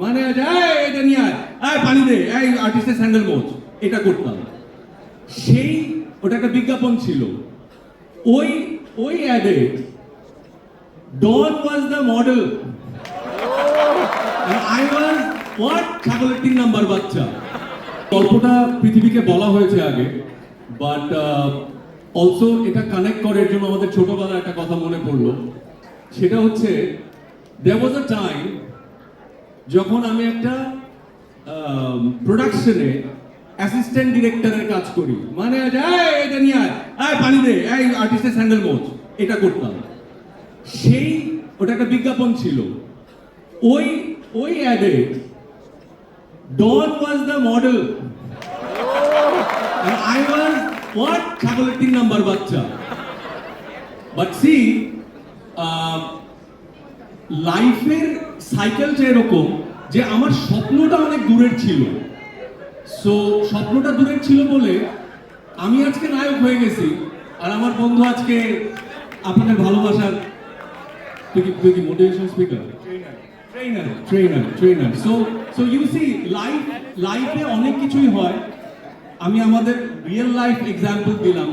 মানে এটা নিয়ে আয় পানি দে, এই আর্টিস্টের স্যান্ডেল মোচ, এটা করতাম। সেই ওটা একটা বিজ্ঞাপন ছিল, ওই ওই অ্যাডে Don was the model, I was what, ছাগলের 3 নাম্বার বাচ্চা। গল্পটা পৃথিবীকে বলা হয়েছে আগে, বাট অলসো এটা কানেক্ট করার জন্য আমাদের ছোটবেলার একটা কথা মনে পড়লো। সেটা হচ্ছে, there was a time যখন আমি একটা প্রোডাকশনে অ্যাসিস্ট্যান্ট ডিরেক্টরের কাজ করি, মানে এটা নিয়ে আয় পানি দে, এই আর্টিস্টের স্যান্ডেল মোচ, এটা করতাম। সেই ওটা একটা বিজ্ঞাপন ছিল, ওই ওই অ্যাডে Don was the model, I was what, ছাগলের 3 নাম্বার বাচ্চা। বাট সি, লাইফের সাইকেলটা এরকম যে আমার স্বপ্নটা অনেক দূরের ছিল। সো স্বপ্নটা দূরের ছিল বলে আমি আজকে নায়ক হয়ে গেছি, আর আমার বন্ধু আজকে আপনাদের ভালোবাসার, তুই কি motivation speaker, trainer. So you see, লাইফে অনেক কিছুই হয়। আমি আমাদের রিয়েল লাইফ এক্সাম্পল দিলাম।